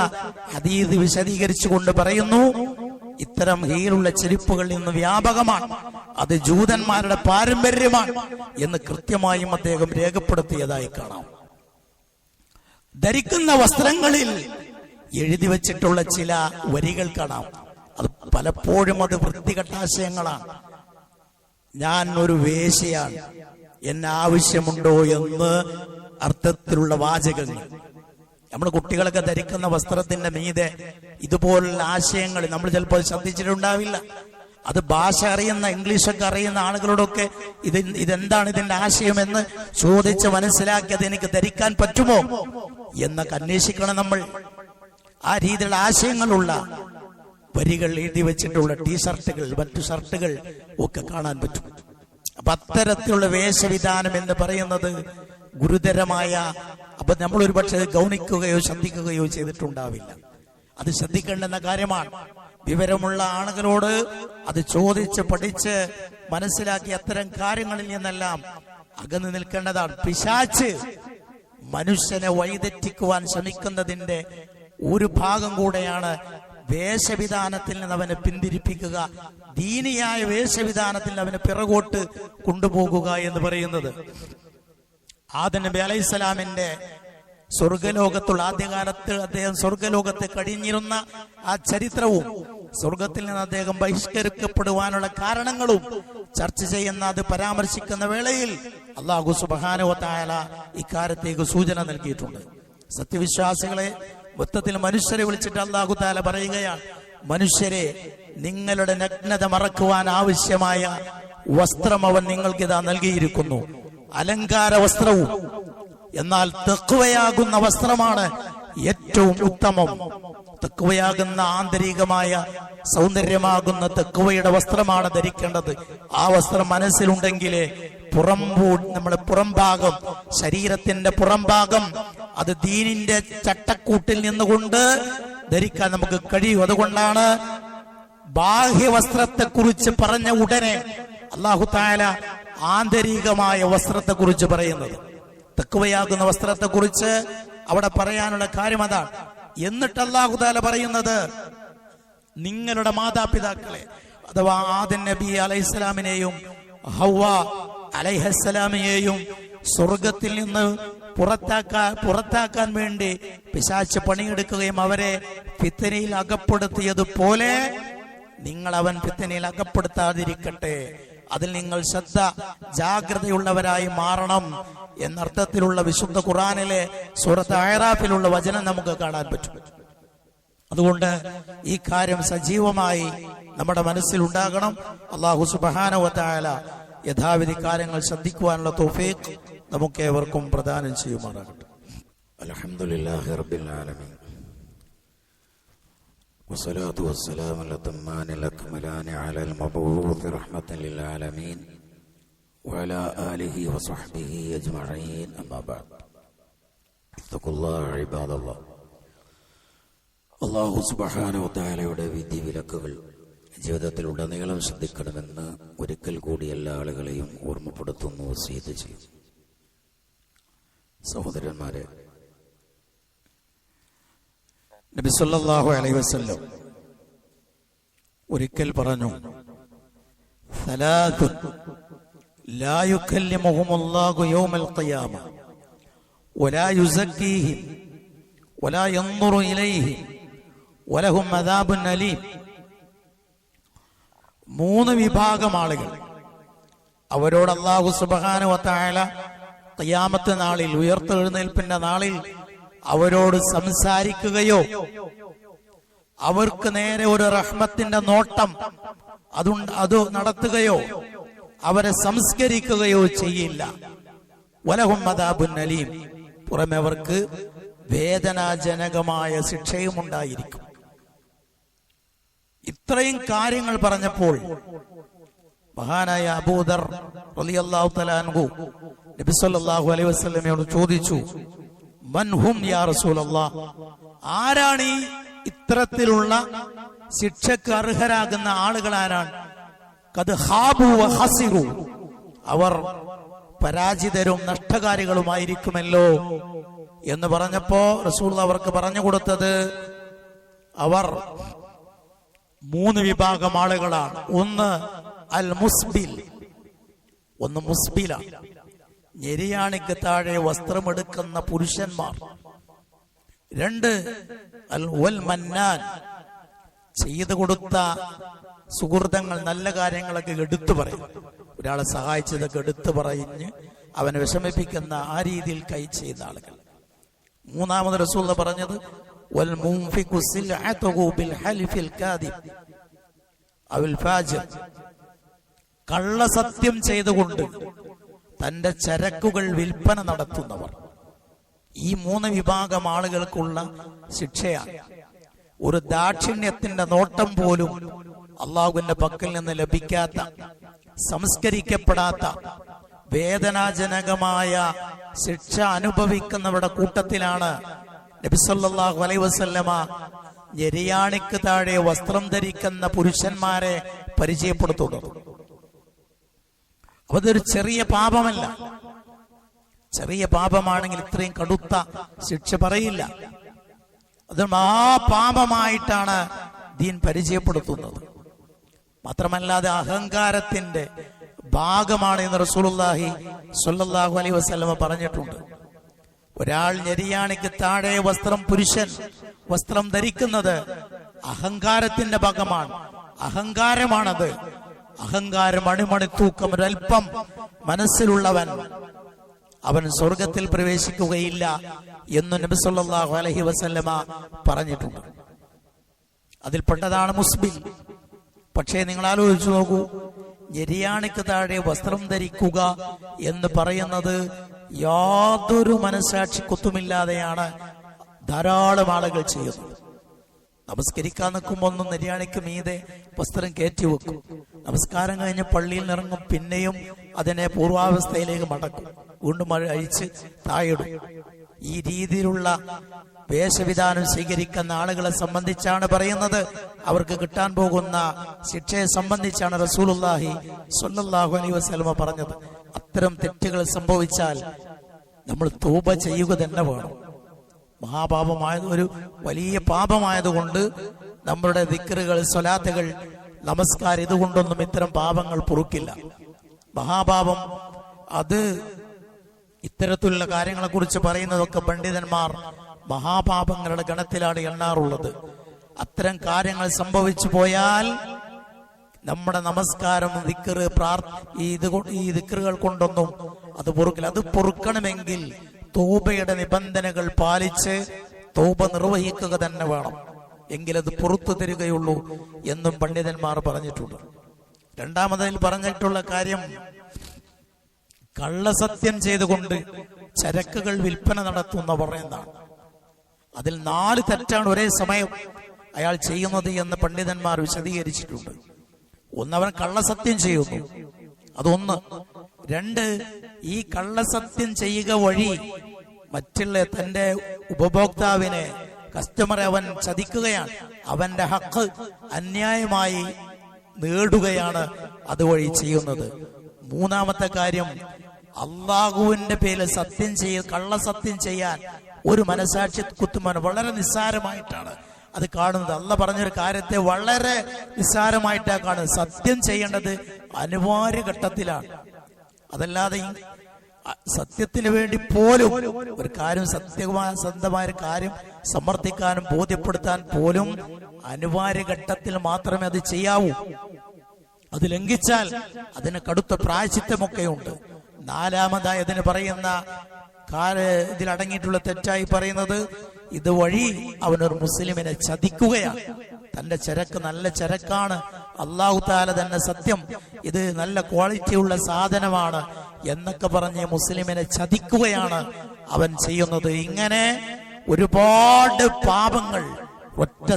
Speaker 1: ഹദീസ് വിശദീകരിച്ചുകൊണ്ട് പറയുന്നു, ഇത്തരം ഹീലുള്ള ചെരുപ്പുകൾ ഇന്ന് വ്യാപകമാണ്, അത് ജൂതന്മാരുടെ പാരമ്പര്യമാണ് എന്ന് കൃത്യമായും അദ്ദേഹം രേഖപ്പെടുത്തിയതായി കാണാം. ധരിക്കുന്ന വസ്ത്രങ്ങളിൽ എഴുതി വച്ചിട്ടുള്ള ചില വരികൾ കാണാം. അത് പലപ്പോഴും അത് വൃത്തികെട്ടാശയങ്ങളാണ്. ഞാൻ ഒരു വേശ്യയാണ്, എന്നെ ആവശ്യമുണ്ടോ എന്ന് അർത്ഥത്തിലുള്ള വാചകങ്ങൾ. നമ്മൾ കുട്ടികളൊക്കെ ധരിക്കുന്ന വസ്ത്രത്തിന്റെ മീതെ ഇതുപോലുള്ള ആശയങ്ങൾ നമ്മൾ ചിലപ്പോൾ ശ്രദ്ധിച്ചിട്ടുണ്ടാവില്ല. അത് ഭാഷ അറിയുന്ന, ഇംഗ്ലീഷൊക്കെ അറിയുന്ന ആളുകളോടൊക്കെ ഇതെന്താണ് ഇതിന്റെ ആശയമെന്ന് ചോദിച്ച് മനസ്സിലാക്കി അത് എനിക്ക് ധരിക്കാൻ പറ്റുമോ എന്നൊക്കെ അന്വേഷിക്കണം നമ്മൾ. ആ രീതിയിലുള്ള ആശയങ്ങളുള്ള വരികൾ എഴുതി വെച്ചിട്ടുള്ള ടീഷർട്ടുകൾ, മറ്റു ഷർട്ടുകൾ ഒക്കെ കാണാൻ പറ്റും. അപ്പൊ അത്തരത്തിലുള്ള വേഷവിധാനം എന്ന് പറയുന്നത് ഗുരുതരമായ, അപ്പൊ നമ്മൾ ഒരു പക്ഷേ ഗൗനിക്കുകയോ ശ്രദ്ധിക്കുകയോ ചെയ്തിട്ടുണ്ടാവില്ല. അത് ശ്രദ്ധിക്കേണ്ടുന്ന കാര്യമാണ്. വിവരമുള്ള ആളുകളോട് അത് ചോദിച്ച് പഠിച്ച് മനസ്സിലാക്കി അത്തരം കാര്യങ്ങളിൽ നിന്നെല്ലാം അകന്നു നിൽക്കേണ്ടതാണ്. പിശാച് മനുഷ്യനെ വഴിതെറ്റിക്കുവാൻ ശ്രമിക്കുന്നതിന്റെ ഒരു ഭാഗം കൂടെയാണ് വേഷവിധാനത്തിൽ നിന്ന് അവനെ പിന്തിരിപ്പിക്കുക, ദീനിയായ വേഷവിധാനത്തിൽ അവനെ പിറകോട്ട് കൊണ്ടുപോകുക എന്ന് പറയുന്നത്. ആദം നബി അലൈഹിസ്സലാമിന്റെ സ്വർഗലോകത്തുള്ള ആദ്യകാലത്ത് അദ്ദേഹം സ്വർഗലോകത്ത് കഴിഞ്ഞിരുന്ന ആ ചരിത്രവും സ്വർഗത്തിൽ നിന്ന് അദ്ദേഹം ബഹിഷ്കരിക്കപ്പെടുവാനുള്ള കാരണങ്ങളും ചർച്ച ചെയ്യുന്ന, അത് പരാമർശിക്കുന്ന വേളയിൽ അല്ലാഹു സുബ്ഹാനഹു വ തആല ഇക്കാര്യത്തേക്ക് സൂചന നൽകിയിട്ടുണ്ട്. സത്യവിശ്വാസികളെ മൊത്തത്തിൽ മനുഷ്യരെ വിളിച്ചിട്ട് അല്ലാഹു തആല പറയുകയാണ്, മനുഷ്യരെ, നിങ്ങളുടെ നഗ്നത മറക്കുവാൻ ആവശ്യമായ വസ്ത്രം അവൻ നിങ്ങൾക്കിതാ നൽകിയിരിക്കുന്നു, അലങ്കാര വസ്ത്രവും. എന്നാൽ തഖ്വയാകുന്ന വസ്ത്രമാണ് ഏറ്റവും ഉത്തമം. തഖ്വയാകുന്ന ആന്തരികമായ സൗന്ദര്യമാകുന്ന തഖ്വയുടെ വസ്ത്രമാണ് ധരിക്കേണ്ടത്. ആ വസ്ത്രം മനസ്സിലുണ്ടെങ്കിലേ നമ്മുടെ പുറംഭാഗം, ശരീരത്തിന്റെ പുറംഭാഗം അത് ദീനിന്റെ ചട്ടക്കൂട്ടിൽ നിന്നുകൊണ്ട് ധരിക്കാൻ നമുക്ക് കഴിയും. അതുകൊണ്ടാണ് ബാഹ്യവസ്ത്രത്തെ കുറിച്ച് പറഞ്ഞ ഉടനെ അല്ലാഹു തആല ആന്തരികമായ വസ്ത്രത്തെക്കുറിച്ച് പറയുന്നത്. തഖ്വയാകുന്ന വസ്ത്രത്തെക്കുറിച്ച് അവിടെ പറയാനുള്ള കാര്യം അതാണ്. എന്നിട്ട് അല്ലാഹു തആല പറയുന്നത്, നിങ്ങളുടെ മാതാപിതാക്കളെ അഥവാ ആദം നബി അലൈഹിസ്സലാമിനെയും ഹവ്വ അലൈഹിസ്സലാമിനെയും സ്വർഗത്തിൽ നിന്ന് പുറത്താക്കാൻ വേണ്ടി പിശാച് പണിയെടുക്കുകയും അവരെ ഫിത്നയിൽ അകപ്പെടുത്തിയതുപോലെ നിങ്ങൾ അവൻ ഫിത്നയിൽ അകപ്പെടുത്താതിരിക്കട്ടെ, അതിൽ നിങ്ങൾ ജാഗ്രതയുള്ളവരായി മാറണം എന്നർത്ഥത്തിലുള്ള വിശുദ്ധ ഖുർആനിലെ സൂറത്ത് അഅറാഫിലുള്ള വചനം നമുക്ക് കാണാൻ പറ്റും. അതുകൊണ്ട് ഈ കാര്യം സജീവമായി നമ്മുടെ മനസ്സിൽ ഉണ്ടാകണം. അല്ലാഹു സുബ്ഹാനഹു വ തആല യഥാവിധി കാര്യങ്ങൾ ശ്രദ്ധിക്കുവാനുള്ള തൗഫീഖ് നമുക്ക് ഏവർക്കും പ്രദാനം ചെയ്യുമാറാകട്ടെ.
Speaker 2: അൽഹംദുലില്ലാഹി റബ്ബിൽ ആലമീൻ വസ്സലാത്തു വസ്സലാമു അലൽ അക്മലാനി അലൽ മബ്ഊസ് റഹ്മത്തൻ ലിൽ ആലമീൻ വഅലാ ആലിഹി വസഹ്ബിഹി അജ്മഈൻ. അമ്മാ ബഅദ്. ഇത്തഖുല്ലാഹ ഇബാദല്ലാഹ്. അല്ലാഹു സുബ്ഹാനഹു വ തആലയുടെ വിധിവിലക്കുകൾ ജീവിതത്തിലുടനീളം ശ്രദ്ധിക്കണമെന്ന് ഒരിക്കൽ കൂടി എല്ലാ ആളുകളെയും ഓർമ്മപ്പെടുത്തുന്നു, വസിയത്ത് ചെയ്യും. സഹോദരന്മാരെ,
Speaker 1: നബി സല്ലല്ലാഹു അലൈഹി വസല്ലം ഒരിക്കൽ പറഞ്ഞു, സലാത്തുൻ ലാ യുകല്ലിമുഹുമുല്ലാഹു യൗമൽ ഖിയാമ വലാ യുസക്കീഹിം വലാ യൻദുറു ഇലൈഹിം വലഹും അദാബുൻ അലീം. 3 വിഭാഗം ആളുകൾ, അവരോട് അല്ലാഹു സുബ്ഹാനഹു വ തആല ഖിയാമത്ത് നാളിൽ, ഉയർത്തെഴുന്നേൽപ്പിന്റെ നാളിൽ അവരോട് സംസാരിക്കുകയോ അവർക്ക് നേരെ ഒരു റഹ്മത്തിന്റെ നോട്ടം അത് നടത്തുകയോ അവരെ സംസ്കരിക്കുകയോ ചെയ്യില്ല. വലഹും അദാബുൻ അലീം. പുറമെ അവർക്ക് വേദനാജനകമായ ശിക്ഷയും ഉണ്ടായിരിക്കും. ഇത്രയും കാര്യങ്ങൾ പറഞ്ഞപ്പോൾ മഹാനായ അബൂദർ റളിയല്ലാഹു തആല അൻഹു നബി സല്ലല്ലാഹു അലൈഹി വസല്ലമയോട് ചോദിച്ചു, മൻഹും യാ റസൂലല്ലാഹ്, ആരാണ് ഈ ഇത്തരത്തിലുള്ള ശിക്ഷക്ക് അർഹരാകുന്ന ആളുകൾ? ആരാണ്? ഖദ് ഖാബു വ ഖസിറു, അവർ പരാജിതരും നഷ്ടകാരികളുമായിരിക്കുമല്ലോ എന്ന് പറഞ്ഞപ്പോ റസൂൽ അവർക്ക് പറഞ്ഞു കൊടുത്തത്, അവർ 3 വിഭാഗം ആളുകളാണ്. ഒന്ന് അൽ മുസ്ബിൽ, ഒന്ന് മുസ്ബില, ഞെരിയാണിക്ക് താഴെ വസ്ത്രമെടുക്കുന്ന പുരുഷന്മാർ. 2 അൽ വൽ മന്നാൻ, ചെയ്തു കൊടുത്ത സുഹൃതങ്ങൾ, നല്ല കാര്യങ്ങളൊക്കെ എടുത്തു പറയും, ഒരാളെ സഹായിച്ചതൊക്കെ എടുത്തു പറഞ്ഞ് അവനെ വിഷമിപ്പിക്കുന്ന ആ രീതിയിൽ കൈ ചെയ്യുന്ന ആളുകൾ. 3ാമത് റസൂൽ പറഞ്ഞത് വൽ മുൻഫിഖു സിൽഅതുഹു ബിൽ ഹൽഫിൽ കാദിബ് അവൽ ഫാജിർ, കള്ളസത്യം ചെയ്തുകൊണ്ട് തന്റെ ചരക്കുകൾ വിൽപ്പന നടത്തുന്നവർ. ഈ 3 വിഭാഗം ആളുകൾക്കുള്ള ശിക്ഷയാണ്. ഒരു ദാക്ഷിണ്യത്തിന്റെ നോട്ടം പോലും അള്ളാഹുവിന്റെ പക്കൽ നിന്ന് ലഭിക്കാത്ത, സംസ്കരിക്കപ്പെടാത്ത വേദനാജനകമായ ശിക്ഷ അനുഭവിക്കുന്നവരുടെ കൂട്ടത്തിലാണ് നബി സല്ലല്ലാഹു അലൈഹി വസല്ലമ ഞെരിയാണിക്ക് താഴെ വസ്ത്രം ധരിക്കുന്ന പുരുഷന്മാരെ പരിചയപ്പെടുത്തുന്നത്. അതൊരു ചെറിയ പാപമല്ല. ചെറിയ പാപമാണെങ്കിൽ ഇത്രയും കടുത്ത ശിക്ഷ പറയില്ല. അത് മഹാപാപമായിട്ടാണ് ദീൻ പരിചയപ്പെടുത്തുന്നത്. മാത്രമല്ലാതെ അഹങ്കാരത്തിന്റെ ഭാഗമാണ് എന്ന് റസൂലുള്ളാഹി സ്വല്ലല്ലാഹു അലൈഹി വസല്ലമ പറഞ്ഞിട്ടുണ്ട്. ഒരാൾ ഞെരിയാണിക്ക് താഴെ പുരുഷൻ വസ്ത്രം ധരിക്കുന്നത് അഹങ്കാരത്തിന്റെ ഭാഗമാണ്, അഹങ്കാരമാണത്. അഹങ്കാരം അണിമണിത്തൂക്കം ഒരൽപ്പം മനസ്സിലുള്ളവൻ അവൻ സ്വർഗത്തിൽ പ്രവേശിക്കുകയില്ല എന്ന് നബി സല്ലല്ലാഹു അലൈഹി വസല്ലമ പറഞ്ഞിട്ടുണ്ട്. അതിൽപ്പെട്ടതാണ് മുസ്ബിൽ. പക്ഷേ നിങ്ങൾ ആലോചിച്ചു നോക്കൂ, ഞെരിയാണിക്ക് താഴെ വസ്ത്രം ധരിക്കുക എന്ന് പറയുന്നത് യാതൊരു മനസാക്ഷി കുത്തുമില്ലാതെയാണ് ധാരാളം ആളുകൾ ചെയ്യുന്നത്. നമസ്കരിക്കാൻ നിൽക്കുമ്പോൾ ഒന്നും നെരിയാണിക്ക് മീതെ വസ്ത്രം കയറ്റിവെക്കും. നമസ്കാരം കഴിഞ്ഞ് പള്ളിയിൽ നിറങ്ങും, പിന്നെയും അതിനെ പൂർവാവസ്ഥയിലേക്ക് മടക്കും, വീണ്ടും അഴിച്ച് താഴിടും. ഈ രീതിയിലുള്ള വേഷവിധാനം സ്വീകരിക്കുന്ന ആളുകളെ സംബന്ധിച്ചാണ് പറയുന്നത്. അവർക്ക് കിട്ടാൻ പോകുന്ന ശിക്ഷയെ സംബന്ധിച്ചാണ് റസൂലുള്ളാഹി സ്വല്ലല്ലാഹു അലൈഹി വസല്ലമ പറഞ്ഞത്. അത്തരം തെറ്റുകൾ സംഭവിച്ചാൽ നമ്മൾ തൗബ ചെയ്യുക തന്നെ വേണം. മഹാപാപമായ ഒരു വലിയ പാപമായതുകൊണ്ട് നമ്മളുടെ ദിക്റുകൾ, സ്വലാത്തുകൾ, നമസ്കാരം ഇതുകൊണ്ടൊന്നും ഇത്തരം പാപങ്ങൾ പൊറുക്കില്ല. മഹാപാപം അത് ഇത്തരത്തിലുള്ള കാര്യങ്ങളെ കുറിച്ച് പറയുന്നതൊക്കെ പണ്ഡിതന്മാർ മഹാപാപങ്ങളുടെ ഗണത്തിലാണ് എണ്ണാറുള്ളത്. അത്തരം കാര്യങ്ങൾ സംഭവിച്ചു പോയാൽ നമ്മുടെ നമസ്കാരം, ദിക്റ്, ഈ ദിക്റുകൾ കൊണ്ടൊന്നും അത് പൊറുക്കില്ല. അത് പൊറുക്കണമെങ്കിൽ തൗബയുടെ നിബന്ധനകൾ പാലിച്ച് തൗബ നിർവഹിക്കുക തന്നെ വേണം. എങ്കിലത് പുറത്തു തരികയുള്ളൂ എന്നും പണ്ഡിതന്മാർ പറഞ്ഞിട്ടുണ്ട്. രണ്ടാമതിൽ പറഞ്ഞിട്ടുള്ള കാര്യം, കള്ളസത്യം ചെയ്തുകൊണ്ട് ചരക്കുകൾ വിൽപ്പന നടത്തുന്നവർ എന്നാണ്. അതിൽ 4 തെറ്റാണ് ഒരേ സമയം അയാൾ ചെയ്യുന്നത് എന്ന് പണ്ഡിതന്മാർ വിശദീകരിച്ചിട്ടുണ്ട്. ഒന്ന്, അവൻ കള്ളസത്യം ചെയ്യുന്നു, അതൊന്ന്. 2, ഈ കള്ളസത്യം ചെയ്യുക വഴി മറ്റുള്ള തന്റെ ഉപഭോക്താവിനെ, കസ്റ്റമറെ അവൻ ചതിക്കുകയാണ്. അവന്റെ ഹക്ക് അന്യായമായി നേടുകയാണ് അതുവഴി ചെയ്യുന്നത്. മൂന്നാമത്തെ കാര്യം, അള്ളാഹുവിന്റെ പേരിൽ കള്ളസത്യം ചെയ്യാൻ ഒരു മനസാക്ഷി കുത്തുമാൻ വളരെ നിസ്സാരമായിട്ടാണ് അത് കാണുന്നത്. അള്ളാഹ് പറഞ്ഞൊരു കാര്യത്തെ വളരെ നിസ്സാരമായിട്ടാണ് കാണുന്നത്. സത്യം ചെയ്യേണ്ടത് അനിവാര്യ ഘട്ടത്തിലാണ്. അതല്ലാതെ സത്യത്തിന് വേണ്ടി പോലും ഒരു കാര്യം, സത്യമായ കാര്യം സമർത്ഥിക്കാനും ബോധ്യപ്പെടുത്താൻ പോലും അനിവാര്യ ഘട്ടത്തിൽ മാത്രമേ അത് ചെയ്യാവൂ. അത് ലംഘിച്ചാൽ അതിന് കടുത്ത പ്രായശ്ചിത്തമൊക്കെ ഉണ്ട്. 4-മതായി അതിന് പറയുന്ന ഇതിലടങ്ങിയിട്ടുള്ള തെറ്റായി പറയുന്നത്, ഇതുവഴി അവനൊരു മുസ്ലിമിനെ ചതിക്കുകയാണ്. തന്റെ ചരക്ക് നല്ല ചരക്കാണ്, അല്ലാഹു തആല തന്നെ സത്യം, ഇത് നല്ല ക്വാളിറ്റിയുള്ള സാധനമാണ് എന്നൊക്കെ പറഞ്ഞ് മുസ്ലിമിനെ ചതിക്കുകയാണ് അവൻ ചെയ്യുന്നത്. ഇങ്ങനെ ഒരുപാട് പാപങ്ങൾ ഒറ്റ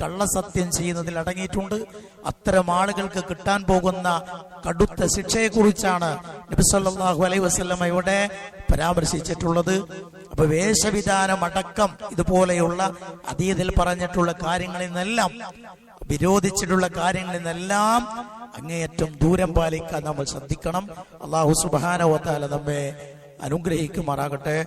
Speaker 1: കള്ളസത്യം ചെയ്യുന്നതിൽ അടങ്ങിയിട്ടുണ്ട്. അത്തരം ആളുകൾക്ക് കിട്ടാൻ പോകുന്ന കടുത്ത ശിക്ഷയെ കുറിച്ചാണ് നബി സല്ലല്ലാഹു അലൈഹി വസല്ലമ ഇവിടെ പരാമർശിച്ചിട്ടുള്ളത്. അപ്പൊ വേഷവിധാനം അടക്കം ഇതുപോലെയുള്ള അതീതിൽ പറഞ്ഞിട്ടുള്ള കാര്യങ്ങളിൽ നിന്നെല്ലാം, വിരോധിച്ചിട്ടുള്ള കാര്യങ്ങളിൽ നിന്നെല്ലാം അങ്ങേയറ്റം ദൂരം പാലിക്കാൻ നമ്മൾ ശ്രദ്ധിക്കണം. അല്ലാഹു സുബ്ഹാനഹു വ തആല നമ്മെ അനുഗ്രഹിക്കുമാറാകട്ടെ.